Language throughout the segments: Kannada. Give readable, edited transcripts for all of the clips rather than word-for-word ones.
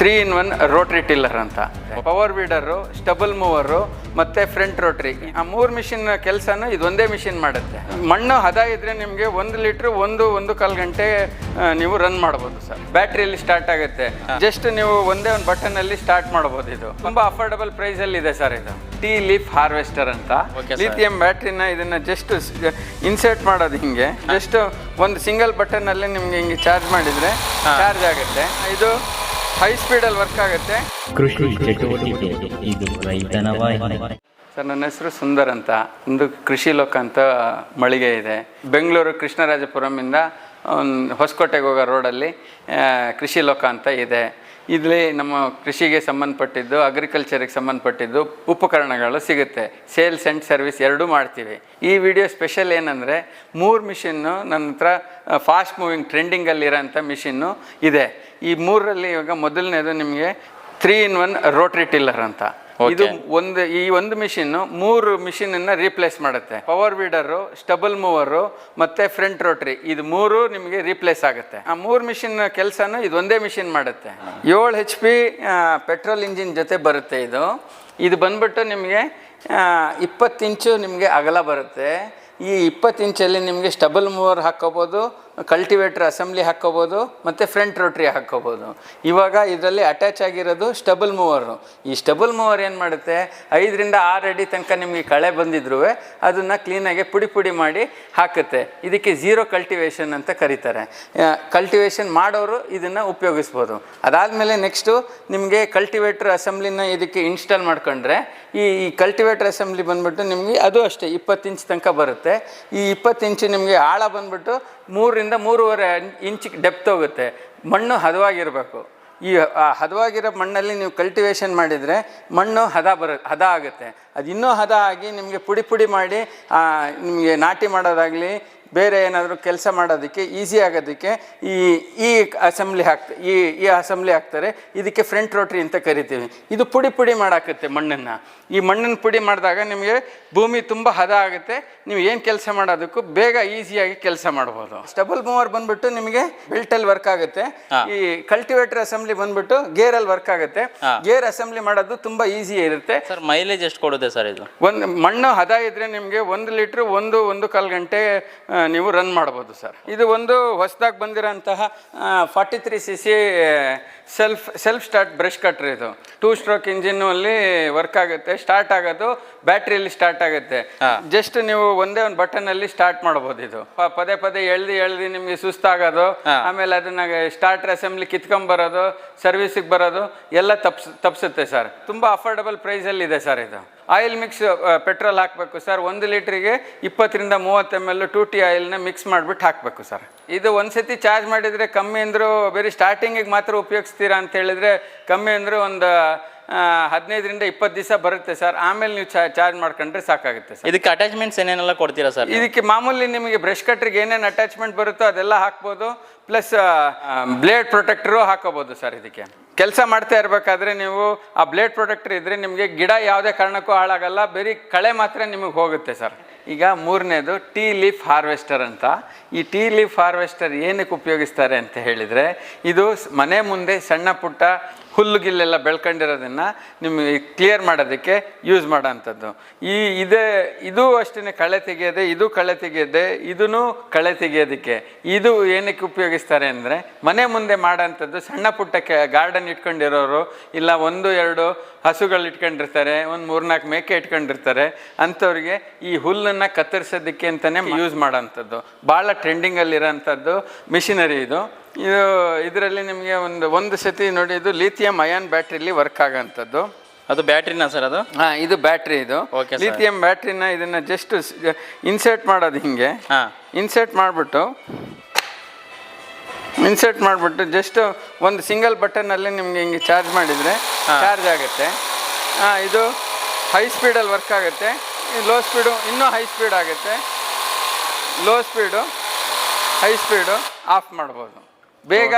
3-in-1 ರೋಟ್ರಿ ಟಿಲ್ಲರ್ ಅಂತ. ಪವರ್ ವೀಡರು, ಸ್ಟಬಲ್ ಮೂವರು ಮತ್ತು ಫ್ರಂಟ್ ರೋಟ್ರಿ, ಆ 3 ಮಿಷಿನ್ ಕೆಲಸನೂ ಇದು ಒಂದೇ ಮಿಷಿನ್ ಮಾಡುತ್ತೆ. ಮಣ್ಣು ಹದ ಇದ್ದರೆ ನಿಮಗೆ 1 ಲೀಟ್ರ್ 1.25 ಗಂಟೆ ನೀವು ರನ್ ಮಾಡ್ಬೋದು ಸರ್. ಬ್ಯಾಟ್ರಿಯಲ್ಲಿ ಸ್ಟಾರ್ಟ್ ಆಗುತ್ತೆ. ಜಸ್ಟ್ ನೀವು ಒಂದೇ ಒಂದು ಬಟನಲ್ಲಿ ಸ್ಟಾರ್ಟ್ ಮಾಡ್ಬೋದು. ಇದು ತುಂಬ ಅಫೋರ್ಡಬಲ್ ಪ್ರೈಸಲ್ಲಿ ಇದೆ ಸರ್. ಇದು ಟೀ ಲೀಫ್ ಹಾರ್ವೆಸ್ಟರ್ ಅಂತ. ಲಿಥಿಯಂ ಬ್ಯಾಟ್ರಿನ ಇದನ್ನು ಜಸ್ಟ್ ಇನ್ಸರ್ಟ್ ಮಾಡೋದು ಹಿಂಗೆ, ಜಸ್ಟ್ ಒಂದು ಸಿಂಗಲ್ ಬಟನ್ನಲ್ಲಿ ನಿಮಗೆ ಹಿಂಗೆ ಚಾರ್ಜ್ ಮಾಡಿದರೆ ಚಾರ್ಜ್ ಆಗುತ್ತೆ. ಇದು ಹೈ ಸ್ಪೀಡಲ್ಲಿ ವರ್ಕ್ ಆಗುತ್ತೆ. ಕೃಷಿ ಚಟುವಟಿಕೆ ಇದು ರೈತನ ವಾಹಿನಿ. ಸರ್, ನನ್ನ ಹೆಸರು ಸುಂದರ್ ಅಂತ. ಒಂದು ಕೃಷಿ ಲೋಕ ಅಂತ ಮಳಿಗೆ ಇದೆ ಬೆಂಗಳೂರು ಕೃಷ್ಣರಾಜಪುರಮಿಂದ ಹೊಸಕೋಟೆಗೆ ಹೋಗೋ ರೋಡಲ್ಲಿ ಕೃಷಿ ಲೋಕ ಅಂತ ಇದೆ. ಇಲ್ಲಿ ನಮ್ಮ ಕೃಷಿಗೆ ಸಂಬಂಧಪಟ್ಟಿದ್ದು, ಅಗ್ರಿಕಲ್ಚರಿಗೆ ಸಂಬಂಧಪಟ್ಟಿದ್ದು ಉಪಕರಣಗಳು ಸಿಗುತ್ತೆ. ಸೇಲ್ಸ್ ಆ್ಯಂಡ್ ಸರ್ವಿಸ್ ಎರಡೂ ಮಾಡ್ತೀವಿ. ಈ ವಿಡಿಯೋ ಸ್ಪೆಷಲ್ ಏನಂದರೆ 3 ಮಿಷಿನ್ನು ನನ್ನ ಹತ್ರ ಫಾಸ್ಟ್ ಮೂವಿಂಗ್ ಟ್ರೆಂಡಿಂಗಲ್ಲಿರೋಂಥ ಮಿಷಿನ್ನು ಇದೆ. ಈ 3ರಲ್ಲಿ ಇವಾಗ ಮೊದಲನೇದು ನಿಮಗೆ 3-in-1 ರೋಟ್ರಿ ಟಿಲ್ಲರ್ ಅಂತ. ಇದು ಒಂದು ಮಿಷಿನ್ನು 3 ಮಿಷಿನನ್ನು ರೀಪ್ಲೇಸ್ ಮಾಡುತ್ತೆ. ಪವರ್ ವೀಡರು, ಸ್ಟಬಲ್ ಮೂವರು ಮತ್ತು ಫ್ರಂಟ್ ರೋಟ್ರಿ, ಇದು 3 ನಿಮಗೆ ರೀಪ್ಲೇಸ್ ಆಗುತ್ತೆ. ಆ 3 ಮಿಷಿನ್ ಕೆಲಸನೂ ಇದು ಒಂದೇ ಮಿಷಿನ್ ಮಾಡುತ್ತೆ. 7 HP ಪೆಟ್ರೋಲ್ ಇಂಜಿನ್ ಜೊತೆ ಬರುತ್ತೆ. ಇದು ಬಂದ್ಬಿಟ್ಟು ನಿಮಗೆ 20 ಇಂಚು ನಿಮಗೆ ಅಗಲ ಬರುತ್ತೆ. ಈ 20 ಇಂಚಲ್ಲಿ ನಿಮಗೆ ಸ್ಟಬಲ್ ಮೂವರ್ ಹಾಕ್ಕೋಬೋದು, ಕಲ್ಟಿವೇಟ್ರ್ ಅಸೆಂಬ್ಲಿ ಹಾಕ್ಕೋಬೋದು ಮತ್ತು ಫ್ರಂಟ್ ರೋಟ್ರಿ ಹಾಕ್ಕೋಬೋದು. ಇವಾಗ ಇದರಲ್ಲಿ ಅಟ್ಯಾಚ್ ಆಗಿರೋದು ಸ್ಟಬಲ್ ಮೂವರು. ಈ ಸ್ಟಬಲ್ ಮೂವರ್ ಏನು ಮಾಡುತ್ತೆ, 5ರಿಂದ 6 ಅಡಿ ತನಕ ನಿಮಗೆ ಕಳೆ ಬಂದಿದ್ರೂ ಅದನ್ನು ಕ್ಲೀನಾಗಿ ಪುಡಿ ಮಾಡಿ ಹಾಕುತ್ತೆ. ಇದಕ್ಕೆ ಝೀರೋ ಕಲ್ಟಿವೇಷನ್ ಅಂತ ಕರೀತಾರೆ. ಕಲ್ಟಿವೇಷನ್ ಮಾಡೋರು ಇದನ್ನು ಉಪಯೋಗಿಸ್ಬೋದು. ಅದಾದಮೇಲೆ ನೆಕ್ಸ್ಟು ನಿಮಗೆ ಕಲ್ಟಿವೇಟ್ರ್ ಅಸೆಂಬ್ಲಿನ ಇದಕ್ಕೆ ಇನ್ಸ್ಟಾಲ್ ಮಾಡ್ಕೊಂಡ್ರೆ ಈ ಕಲ್ಟಿವೇಟ್ರ್ ಅಸೆಂಬ್ಲಿ ಬಂದುಬಿಟ್ಟು ನಿಮಗೆ ಅದು ಅಷ್ಟೇ 20 ಇಂಚ್ ತನಕ ಬರುತ್ತೆ. ಈ 20 ಇಂಚು ನಿಮಗೆ ಆಳ ಬಂದುಬಿಟ್ಟು 3ರಿಂದ 3.5 ಇಂಚ್ ಡೆಪ್ತ್ ಹೋಗುತ್ತೆ. ಮಣ್ಣು ಹದವಾಗಿರಬೇಕು. ಈ ಹದವಾಗಿರೋ ಮಣ್ಣಲ್ಲಿ ನೀವು ಕಲ್ಟಿವೇಷನ್ ಮಾಡಿದರೆ ಮಣ್ಣು ಹದ ಆಗುತ್ತೆ. ಅದು ಇನ್ನೂ ಹದ ಆಗಿ ನಿಮಗೆ ಪುಡಿ ಮಾಡಿ ನಿಮಗೆ ನಾಟಿ ಮಾಡೋದಾಗಲಿ ಬೇರೆ ಏನಾದರೂ ಕೆಲಸ ಮಾಡೋದಕ್ಕೆ ಈಸಿ ಆಗೋದಕ್ಕೆ ಈ ಅಸೆಂಬ್ಲಿ ಈ ಅಸೆಂಬ್ಲಿ ಹಾಕ್ತಾರೆ. ಇದಕ್ಕೆ ಫ್ರಂಟ್ ರೋಟ್ರಿ ಅಂತ ಕರಿತೀವಿ. ಇದು ಪುಡಿ ಮಾಡಾಕತ್ತೆ ಮಣ್ಣನ್ನು. ಈ ಮಣ್ಣನ್ನು ಪುಡಿ ಮಾಡಿದಾಗ ನಿಮಗೆ ಭೂಮಿ ತುಂಬ ಹದ ಆಗುತ್ತೆ. ನೀವು ಏನು ಕೆಲಸ ಮಾಡೋದಕ್ಕೂ ಬೇಗ ಈಸಿಯಾಗಿ ಕೆಲಸ ಮಾಡ್ಬೋದು. ಸ್ಟಬಲ್ ಮೂವರ್ ಬಂದ್ಬಿಟ್ಟು ನಿಮಗೆ ಬೆಲ್ಟಲ್ಲಿ ವರ್ಕ್ ಆಗುತ್ತೆ. ಈ ಕಲ್ಟಿವೇಟರ್ ಅಸೆಂಬ್ಲಿ ಬಂದ್ಬಿಟ್ಟು ಗೇರಲ್ಲಿ ವರ್ಕ್ ಆಗುತ್ತೆ. ಗೇರ್ ಅಸೆಂಬ್ಲಿ ಮಾಡೋದು ತುಂಬ ಈಸಿ ಇರುತ್ತೆ. ಸರ್, ಮೈಲೇಜ್ ಎಷ್ಟು ಕೊಡುತ್ತೆ ಸರ್ ಇದು? ಮಣ್ಣು ಹದ ಇದ್ದರೆ ನಿಮಗೆ 1 ಲೀಟ್ರ್ 1.25 ಗಂಟೆ ನೀವು ರನ್ ಮಾಡ್ಬೋದು ಸರ್. ಇದು ಒಂದು ಹೊಸದಾಗಿ ಬಂದಿರೋಂತಹ 43cc self start brush cutter. ಇದು 2 ಸ್ಟ್ರೋಕ್ ಇಂಜಿನಲ್ಲಿ ವರ್ಕ್ ಆಗುತ್ತೆ. ಸ್ಟಾರ್ಟ್ ಆಗೋದು ಬ್ಯಾಟ್ರಿಯಲ್ಲಿ ಸ್ಟಾರ್ಟ್ ಆಗುತ್ತೆ. ಜಸ್ಟ್ ನೀವು ಒಂದೇ ಒಂದು ಬಟನಲ್ಲಿ ಸ್ಟಾರ್ಟ್ ಮಾಡ್ಬೋದು. ಇದು ಪದೇ ಎಳ್ದು ನಿಮಗೆ ಸುಸ್ತಾಗೋದು, ಆಮೇಲೆ ಅದನ್ನ ಸ್ಟಾರ್ಟರ್ ಅಸೆಂಬ್ಲಿ ಕಿತ್ಕೊಂಬರೋದು, ಸರ್ವಿಸಿಗೆ ಬರೋದು ಎಲ್ಲ ತಪ್ಪಿಸುತ್ತೆ ಸರ್. ತುಂಬ ಅಫೋರ್ಡಬಲ್ ಪ್ರೈಸಲ್ಲಿ ಇದೆ ಸರ್. ಇದು ಆಯಿಲ್ ಮಿಕ್ಸ್ ಪೆಟ್ರೋಲ್ ಹಾಕಬೇಕು ಸರ್. 1 ಲೀಟ್ರಿಗೆ 20ರಿಂದ 30 ml 2T ಆಯಿಲ್ನ ಮಿಕ್ಸ್ ಮಾಡಿಬಿಟ್ಟು ಹಾಕಬೇಕು ಸರ್. ಇದು ಒಂದು ಸತಿ ಚಾರ್ಜ್ ಮಾಡಿದರೆ ಕಮ್ಮಿ ಅಂದರೂ, ಬೇರೆ ಸ್ಟಾರ್ಟಿಂಗಿಗೆ ಮಾತ್ರ ಉಪಯೋಗಿಸ್ತೀರಾ ಅಂತ ಹೇಳಿದರೆ ಕಮ್ಮಿ ಅಂದರೂ ಒಂದು 15ರಿಂದ 20 ದಿವಸ ಬರುತ್ತೆ ಸರ್. ಆಮೇಲೆ ನೀವು ಚಾರ್ಜ್ ಮಾಡ್ಕೊಂಡ್ರೆ ಸಾಕಾಗುತ್ತೆ ಸರ್. ಇದಕ್ಕೆ ಅಟ್ಯಾಚ್ಮೆಂಟ್ಸ್ ಏನೇನೆಲ್ಲ ಕೊಡ್ತೀರಾ ಸರ್? ಇದಕ್ಕೆ ಮಾಮೂಲಿ ನಿಮಗೆ ಬ್ರಷ್ ಕಟ್ರಿಗೆ ಏನೇನು ಅಟ್ಯಾಚ್ಮೆಂಟ್ ಬರುತ್ತೋ ಅದೆಲ್ಲ ಹಾಕ್ಬೋದು. ಪ್ಲಸ್ ಬ್ಲೇಡ್ ಪ್ರೊಟೆಕ್ಟರು ಹಾಕೋಬೋದು ಸರ್. ಇದಕ್ಕೆ ಕೆಲಸ ಮಾಡ್ತಾ ಇರಬೇಕಾದ್ರೆ ನೀವು ಆ ಬ್ಲೇಡ್ ಪ್ರೊಟೆಕ್ಟರ್ ಇದ್ದರೆ ನಿಮಗೆ ಗಿಡ ಯಾವುದೇ ಕಾರಣಕ್ಕೂ ಹಾಳಾಗಲ್ಲ, ಬರೀ ಕಳೆ ಮಾತ್ರ ನಿಮಗೆ ಹೋಗುತ್ತೆ ಸರ್. ಈಗ 3ನೇದು ಟೀ ಲೀಫ್ ಹಾರ್ವೆಸ್ಟರ್ ಅಂತ. ಈ ಟೀ ಲೀಫ್ ಹಾರ್ವೆಸ್ಟರ್ ಏನಕ್ಕೆ ಉಪಯೋಗಿಸ್ತಾರೆ ಅಂತ ಹೇಳಿದರೆ, ಇದು ಮನೆ ಮುಂದೆ ಸಣ್ಣ ಪುಟ್ಟ ಹುಲ್ಲುಗಿಲ್ಲೆಲ್ಲ ಬೆಳ್ಕೊಂಡಿರೋದನ್ನು ನಿಮಗೆ ಕ್ಲಿಯರ್ ಮಾಡೋದಕ್ಕೆ ಯೂಸ್ ಮಾಡೋಂಥದ್ದು. ಇದು ಅಷ್ಟೇ ಕಳೆ ತೆಗೆಯೋದೆ, ಇದು ಕಳೆ ತೆಗೆಯೋದೆ, ಇದೂ ಕಳೆ ತೆಗೆಯೋದಕ್ಕೆ. ಇದು ಏನಕ್ಕೆ ಉಪಯೋಗಿಸ್ತಾರೆ ಅಂದರೆ, ಮನೆ ಮುಂದೆ ಮಾಡೋಂಥದ್ದು ಸಣ್ಣ ಪುಟ್ಟ ಗಾರ್ಡನ್ ಇಟ್ಕೊಂಡಿರೋರು, ಇಲ್ಲ 1-2 ಹಸುಗಳು ಇಟ್ಕೊಂಡಿರ್ತಾರೆ, ಒಂದು 3-4 ಮೇಕೆ ಇಟ್ಕೊಂಡಿರ್ತಾರೆ, ಅಂಥವ್ರಿಗೆ ಈ ಹುಲ್ಲನ್ನು ಕತ್ತರಿಸೋದಕ್ಕೆ ಅಂತಲೇ ಯೂಸ್ ಮಾಡೋಂಥದ್ದು. ಭಾಳ ಟ್ರೆಂಡಿಂಗಲ್ಲಿರೋಂಥದ್ದು ಮಿಷಿನರಿ ಇದು. ಇದರಲ್ಲಿ ನಿಮಗೆ ಒಂದು ಸತಿ ನೋಡಿ, ಇದು ಲಿಥಿಯಂ ಅಯಾನ್ ಬ್ಯಾಟ್ರಿಲಿ ವರ್ಕ್ ಆಗೋಂಥದ್ದು. ಅದು ಬ್ಯಾಟ್ರಿನಾ ಸರ್? ಅದು ಇದು ಬ್ಯಾಟ್ರಿ. ಇದು ಲಿಥಿಯಂ ಬ್ಯಾಟ್ರಿನ ಇದನ್ನು ಜಸ್ಟ್ ಇನ್ಸರ್ಟ್ ಮಾಡೋದು ಹಿಂಗೆ. ಇನ್ಸರ್ಟ್ ಮಾಡಿಬಿಟ್ಟು ಜಸ್ಟ್ ಒಂದು ಸಿಂಗಲ್ ಬಟನ್ನಲ್ಲಿ ನಿಮಗೆ ಹಿಂಗೆ ಚಾರ್ಜ್ ಮಾಡಿದರೆ ಚಾರ್ಜ್ ಆಗುತ್ತೆ. ಇದು ಹೈ ಸ್ಪೀಡಲ್ಲಿ ವರ್ಕ್ ಆಗುತ್ತೆ. ಲೋ ಸ್ಪೀಡು ಇನ್ನೂ ಹೈ ಸ್ಪೀಡ್ ಆಗುತ್ತೆ. Low speed, high speed of ಮಾಡ್ಬೋದು. ಬೇಗ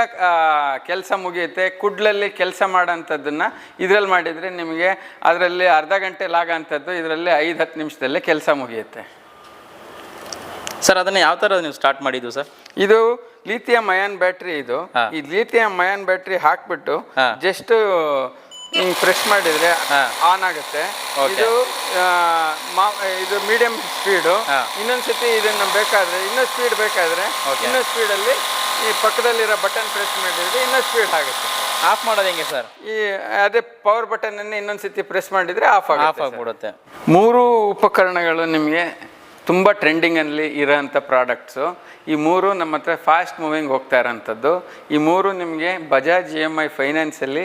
ಕೆಲಸ ಮುಗಿಯುತ್ತೆ. ಕುಡ್ಲಲ್ಲಿ ಕೆಲಸ ಮಾಡೋಂಥದ್ದನ್ನು ಇದರಲ್ಲಿ ಮಾಡಿದರೆ ನಿಮಗೆ ಅದರಲ್ಲಿ ಅರ್ಧ ಗಂಟೆ ಲಾಗೋಂಥದ್ದು ಇದರಲ್ಲಿ 5-10 ನಿಮಿಷದಲ್ಲೇ ಕೆಲಸ ಮುಗಿಯುತ್ತೆ. ಸರ್ ಅದನ್ನು ಯಾವ ಥರ ನೀವು ಸ್ಟಾರ್ಟ್ ಮಾಡಿದ್ದು ಸರ್? ಇದು ಲಿಥಿಯಂ ಅಯಾನ್ ಬ್ಯಾಟ್ರಿ. ಇದು ಹಾ. ಈ ಲಿಥಿಯಂ ಅಯಾನ್ ಬ್ಯಾಟ್ರಿ ಹಾಕ್ಬಿಟ್ಟು ಹಾ. ಜಸ್ಟ್ ಹಿಂಗೆ ಪ್ರೆಸ್ ಮಾಡಿದ್ರೆ ಹಾ. ಆನ್ ಆಗುತ್ತೆ. Okay. ಇದು ಮೀಡಿಯಂ ಸ್ಪೀಡು. ಹಾ. ಇನ್ನೊಂದ್ಸತಿ ಇದನ್ನು ಬೇಕಾದ್ರೆ ಇನ್ನೂ ಸ್ಪೀಡ್ ಬೇಕಾದ್ರೆ Okay. ಇನ್ನೂ ಸ್ಪೀಡಲ್ಲಿ ಈ ಪಕ್ಕದಲ್ಲಿರೋ ಬಟನ್ ಪ್ರೆಸ್ ಮಾಡಿದ್ರೆ ಇನ್ನೂ ಸ್ಪೀಡ್ ಆಗುತ್ತೆ. ಆಫ್ ಮಾಡೋದು ಹೆಂಗೆ ಸರ್? ಈ ಅದೇ ಪವರ್ ಬಟನ್ ಅನ್ನು ಇನ್ನೊಂದ್ಸತಿ ಪ್ರೆಸ್ ಮಾಡಿದ್ರೆ ಆಫ್ ಆಫ್ ಆಗುತ್ತೆ. ಆಗಿಬಿಡುತ್ತೆ. 3 ಉಪಕರಣಗಳು ನಿಮಗೆ ತುಂಬ ಟ್ರೆಂಡಿಂಗಲ್ಲಿ ಇರೋಂಥ ಪ್ರಾಡಕ್ಟ್ಸು. ಈ 3 ನಮ್ಮ ಹತ್ರ ಫಾಸ್ಟ್ ಮೂವಿಂಗ್ ಹೋಗ್ತಾ ಇರೋಂಥದ್ದು. ಈ 3 ನಿಮಗೆ ಬಜಾಜ್ EMI ಫೈನಾನ್ಸಲ್ಲಿ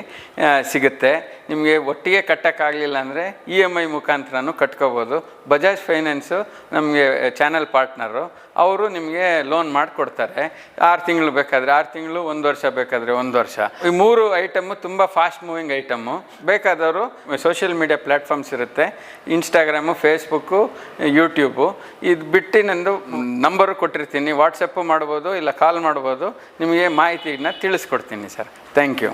ಸಿಗುತ್ತೆ. ನಿಮಗೆ ಒಟ್ಟಿಗೆ ಕಟ್ಟೋಕ್ಕಾಗಲಿಲ್ಲ ಅಂದರೆ EMI ಮುಖಾಂತರನೂ ಕಟ್ಕೋಬೋದು. ಬಜಾಜ್ ಫೈನಾನ್ಸು ನಮಗೆ ಚಾನಲ್ ಪಾರ್ಟ್ನರು. ಅವರು ನಿಮಗೆ ಲೋನ್ ಮಾಡಿಕೊಡ್ತಾರೆ. 6 ತಿಂಗಳು ಬೇಕಾದರೆ 6 ತಿಂಗಳು, 1 ವರ್ಷ ಬೇಕಾದರೆ 1 ವರ್ಷ. ಈ 3 ಐಟಮು ತುಂಬ ಫಾಸ್ಟ್ ಮೂವಿಂಗ್ ಐಟಮು. ಬೇಕಾದವರು ಸೋಷಿಯಲ್ ಮೀಡಿಯಾ ಪ್ಲ್ಯಾಟ್ಫಾರ್ಮ್ಸ್ ಇರುತ್ತೆ, ಇನ್ಸ್ಟಾಗ್ರಾಮು, ಫೇಸ್ಬುಕ್ಕು, ಯೂಟ್ಯೂಬು. ಇದು ಬಿಟ್ಟು ನಂದು ನಂಬರು ಕೊಟ್ಟಿರ್ತೀನಿ, ವಾಟ್ಸಪ್ಪು ಮಾಡ್ಬೋದು, ಇಲ್ಲ ಕಾಲ್ ಮಾಡ್ಬೋದು. ನಿಮಗೆ ಮಾಹಿತಿನ ತಿಳಿಸ್ಕೊಡ್ತೀನಿ ಸರ್. Thank you.